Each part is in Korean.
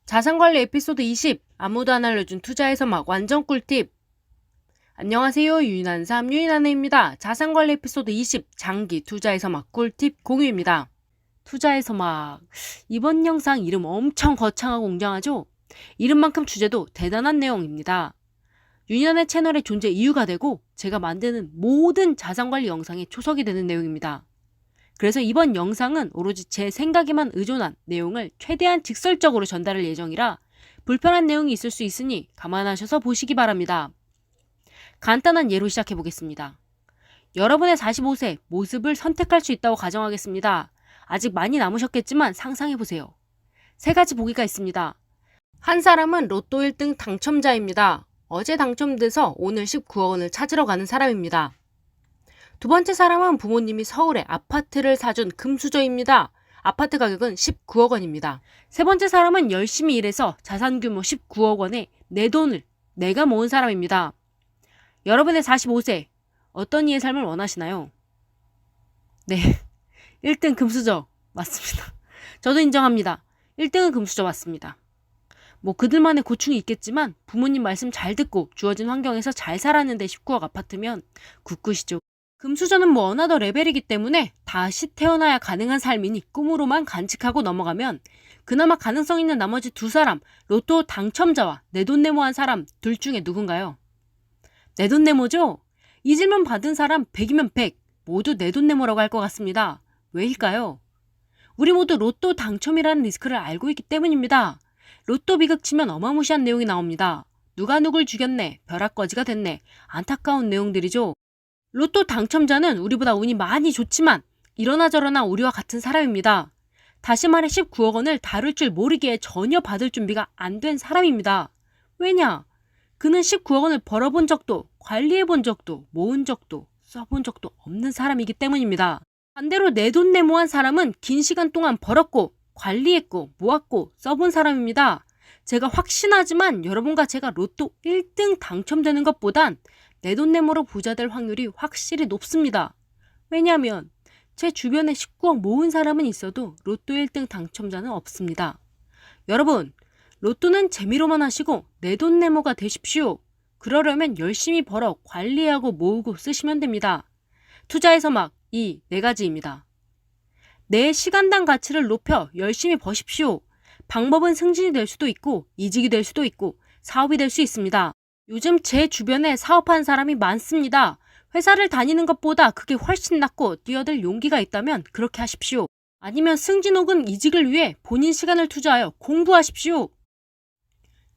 자산관리 에피소드 20. 아무도 안 알려준 투자에서 막 완전 꿀팁. 안녕하세요. 유인한 삶 유인한혜입니다. 자산관리 에피소드 20. 장기 투자에서 막 꿀팁 공유입니다. 투자에서 막 이번 영상 이름 엄청 거창하고 웅장하죠? 이름만큼 주제도 대단한 내용입니다. 유인한의 채널의 존재 이유가 되고 제가 만드는 모든 자산관리 영상에 초석이 되는 내용입니다. 그래서 이번 영상은 오로지 제 생각에만 의존한 내용을 최대한 직설적으로 전달할 예정이라 불편한 내용이 있을 수 있으니 감안하셔서 보시기 바랍니다. 간단한 예로 시작해 보겠습니다. 여러분의 45세 모습을 선택할 수 있다고 가정하겠습니다. 아직 많이 남으셨겠지만 상상해 보세요. 세 가지 보기가 있습니다. 한 사람은 로또 1등 당첨자입니다. 어제 당첨돼서 오늘 19억 원을 찾으러 가는 사람입니다. 두 번째 사람은 부모님이 서울에 아파트를 사준 금수저입니다. 아파트 가격은 19억 원입니다. 세 번째 사람은 열심히 일해서 자산 규모 19억 원에 내 돈을 내가 모은 사람입니다. 여러분의 45세 어떤 이의 삶을 원하시나요? 네, 1등 금수저 맞습니다. 저도 인정합니다. 1등은 금수저 맞습니다. 그들만의 고충이 있겠지만 부모님 말씀 잘 듣고 주어진 환경에서 잘 살았는데 19억 아파트면 굿굿이죠. 금수저는 어나더 레벨이기 때문에 다시 태어나야 가능한 삶이니 꿈으로만 간직하고 넘어가면 그나마 가능성 있는 나머지 두 사람, 로또 당첨자와 내돈내모한 사람 둘 중에 누군가요? 내돈내모죠? 이 질문 받은 사람 100이면 100 모두 내돈내모라고 할 것 같습니다. 왜일까요? 우리 모두 로또 당첨이라는 리스크를 알고 있기 때문입니다. 로또 비극 치면 어마무시한 내용이 나옵니다. 누가 누굴 죽였네, 벼락거지가 됐네, 안타까운 내용들이죠. 로또 당첨자는 우리보다 운이 많이 좋지만 이러나 저러나 우리와 같은 사람입니다. 다시 말해 19억 원을 다룰 줄 모르기에 전혀 받을 준비가 안 된 사람입니다. 왜냐? 그는 19억 원을 벌어본 적도 관리해본 적도 모은 적도 써본 적도 없는 사람이기 때문입니다. 반대로 내돈내모한 사람은 긴 시간 동안 벌었고 관리했고 모았고 써본 사람입니다. 제가 확신하지만 여러분과 제가 로또 1등 당첨되는 것보단 내돈내모로 부자 될 확률이 확실히 높습니다. 왜냐하면 제 주변에 19억 모은 사람은 있어도 로또 1등 당첨자는 없습니다. 여러분, 로또는 재미로만 하시고 내돈내모가 되십시오. 그러려면 열심히 벌어 관리하고 모으고 쓰시면 됩니다. 투자에서 막 이 네 가지입니다. 내 시간당 가치를 높여 열심히 버십시오. 방법은 승진이 될 수도 있고 이직이 될 수도 있고 사업이 될 수 있습니다. 요즘 제 주변에 사업하는 사람이 많습니다. 회사를 다니는 것보다 그게 훨씬 낫고 뛰어들 용기가 있다면 그렇게 하십시오. 아니면 승진 혹은 이직을 위해 본인 시간을 투자하여 공부하십시오.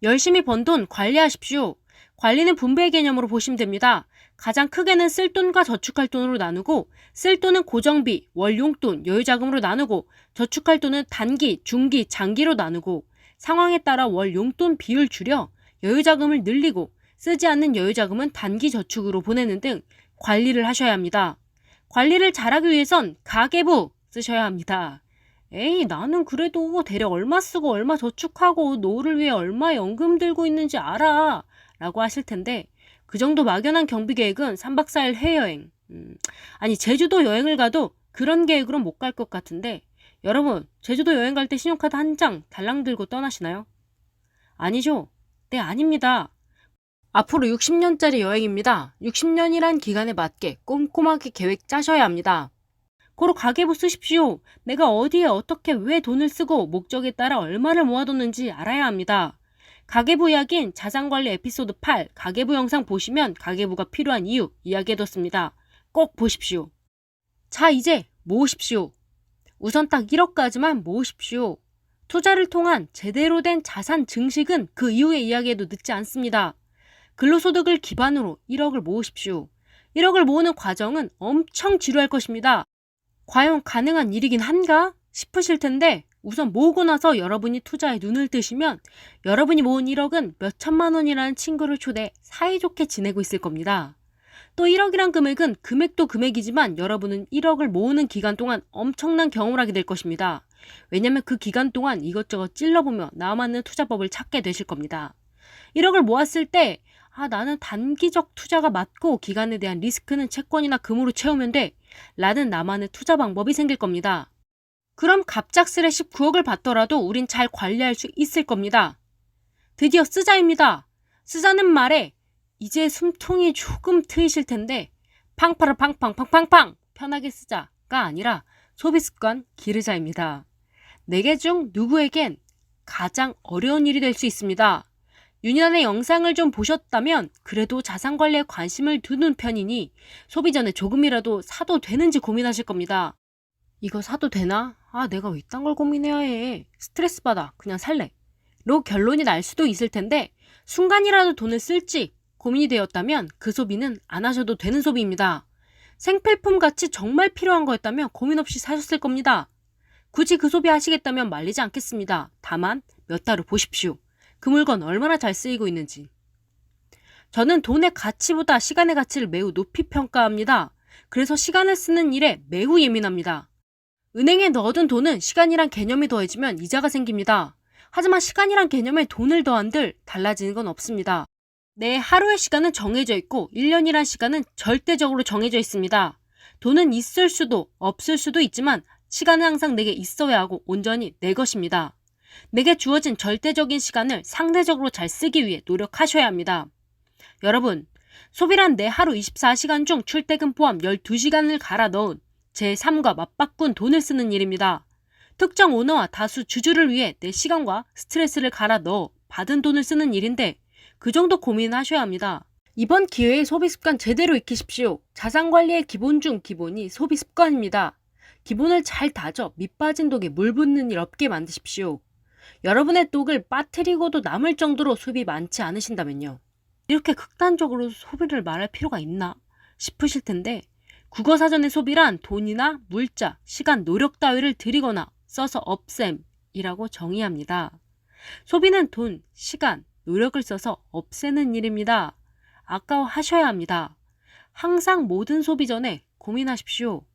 열심히 번 돈 관리하십시오. 관리는 분배 개념으로 보시면 됩니다. 가장 크게는 쓸 돈과 저축할 돈으로 나누고 쓸 돈은 고정비, 월 용돈, 여유자금으로 나누고 저축할 돈은 단기, 중기, 장기로 나누고 상황에 따라 월 용돈 비율 줄여 여유자금을 늘리고 쓰지 않는 여유자금은 단기 저축으로 보내는 등 관리를 하셔야 합니다. 관리를 잘하기 위해선 가계부 쓰셔야 합니다. 에이, 나는 그래도 대략 얼마 쓰고 얼마 저축하고 노후를 위해 얼마 연금 들고 있는지 알아 라고 하실 텐데 그 정도 막연한 경비계획은 3박 4일 해외여행 아니 제주도 여행을 가도 그런 계획으로 못 갈 것 같은데 여러분 제주도 여행 갈 때 신용카드 한 장 달랑 들고 떠나시나요? 아니죠? 네, 아닙니다. 앞으로 60년짜리 여행입니다. 60년이란 기간에 맞게 꼼꼼하게 계획 짜셔야 합니다. 고로 가계부 쓰십시오. 내가 어디에 어떻게 왜 돈을 쓰고 목적에 따라 얼마를 모아뒀는지 알아야 합니다. 가계부 이야기인 자산관리 에피소드 8 가계부 영상 보시면 가계부가 필요한 이유 이야기해뒀습니다. 꼭 보십시오. 자, 이제 모으십시오. 우선 딱 1억까지만 모으십시오. 투자를 통한 제대로 된 자산 증식은 그 이후에 이야기해도 늦지 않습니다. 근로소득을 기반으로 1억을 모으십시오. 1억을 모으는 과정은 엄청 지루할 것입니다. 과연 가능한 일이긴 한가 싶으실 텐데 우선 모으고 나서 여러분이 투자에 눈을 뜨시면 여러분이 모은 1억은 몇 천만 원이라는 친구를 초대해 사이좋게 지내고 있을 겁니다. 또 1억이란 금액은 금액도 금액이지만 여러분은 1억을 모으는 기간 동안 엄청난 경험을 하게 될 것입니다. 왜냐면 그 기간 동안 이것저것 찔러보며 나만의 투자법을 찾게 되실 겁니다. 1억을 모았을 때 나는 단기적 투자가 맞고 기간에 대한 리스크는 채권이나 금으로 채우면 돼 라는 나만의 투자 방법이 생길 겁니다. 그럼 갑작스레 19억을 받더라도 우린 잘 관리할 수 있을 겁니다. 드디어 쓰자입니다. 쓰자는 말에 이제 숨통이 조금 트이실 텐데 팡파라 팡팡팡팡팡 편하게 쓰자가 아니라 소비습관 기르자입니다. 4개 중 누구에겐 가장 어려운 일이 될 수 있습니다. 윤희난의 영상을 좀 보셨다면 그래도 자산관리에 관심을 두는 편이니 소비 전에 조금이라도 사도 되는지 고민하실 겁니다. 이거 사도 되나? 내가 왜 이딴 걸 고민해야 해. 스트레스 받아. 그냥 살래. 로 결론이 날 수도 있을 텐데 순간이라도 돈을 쓸지 고민이 되었다면 그 소비는 안 하셔도 되는 소비입니다. 생필품 같이 정말 필요한 거였다면 고민 없이 사셨을 겁니다. 굳이 그 소비 하시겠다면 말리지 않겠습니다. 다만 몇 달 후 보십시오. 그 물건 얼마나 잘 쓰이고 있는지. 저는 돈의 가치보다 시간의 가치를 매우 높이 평가합니다. 그래서 시간을 쓰는 일에 매우 예민합니다. 은행에 넣어둔 돈은 시간이란 개념이 더해지면 이자가 생깁니다. 하지만 시간이란 개념에 돈을 더한들 달라지는 건 없습니다. 내 하루의 시간은 정해져 있고 1년이란 시간은 절대적으로 정해져 있습니다. 돈은 있을 수도 없을 수도 있지만 시간은 항상 내게 있어야 하고 온전히 내 것입니다. 내게 주어진 절대적인 시간을 상대적으로 잘 쓰기 위해 노력하셔야 합니다. 여러분, 소비란 내 하루 24시간 중 출퇴근 포함 12시간을 갈아 넣은 제 삶과 맞바꾼 돈을 쓰는 일입니다. 특정 오너와 다수 주주를 위해 내 시간과 스트레스를 갈아 넣어 받은 돈을 쓰는 일인데 그 정도 고민하셔야 합니다. 이번 기회에 소비습관 제대로 익히십시오. 자산관리의 기본 중 기본이 소비습관입니다. 기본을 잘 다져 밑 빠진 독에 물 붓는 일 없게 만드십시오. 여러분의 독을 빠뜨리고도 남을 정도로 소비 많지 않으신다면요. 이렇게 극단적으로 소비를 말할 필요가 있나 싶으실 텐데 국어사전의 소비란 돈이나 물자, 시간, 노력 따위를 들이거나 써서 없앰이라고 정의합니다. 소비는 돈, 시간, 노력을 써서 없애는 일입니다. 아까워하셔야 합니다. 항상 모든 소비 전에 고민하십시오.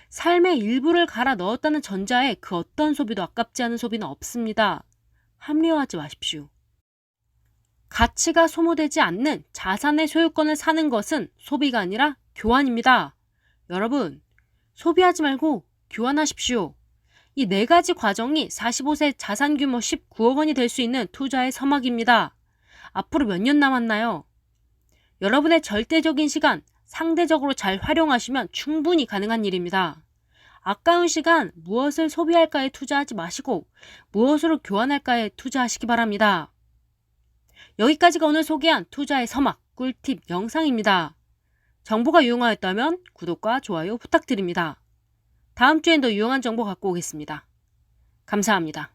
삶의 일부를 갈아 넣었다는 전자에 그 어떤 소비도 아깝지 않은 소비는 없습니다. 합리화하지 마십시오. 가치가 소모되지 않는 자산의 소유권을 사는 것은 소비가 아니라 교환입니다. 여러분, 소비하지 말고 교환하십시오. 이 4가지 과정이 45세 자산 규모 19억 원이 될 수 있는 투자의 서막입니다. 앞으로 몇 년 남았나요? 여러분의 절대적인 시간, 상대적으로 잘 활용하시면 충분히 가능한 일입니다. 아까운 시간 무엇을 소비할까에 투자하지 마시고 무엇으로 교환할까에 투자하시기 바랍니다. 여기까지가 오늘 소개한 투자의 서막 꿀팁 영상입니다. 정보가 유용하였다면 구독과 좋아요 부탁드립니다. 다음 주엔 더 유용한 정보 갖고 오겠습니다. 감사합니다.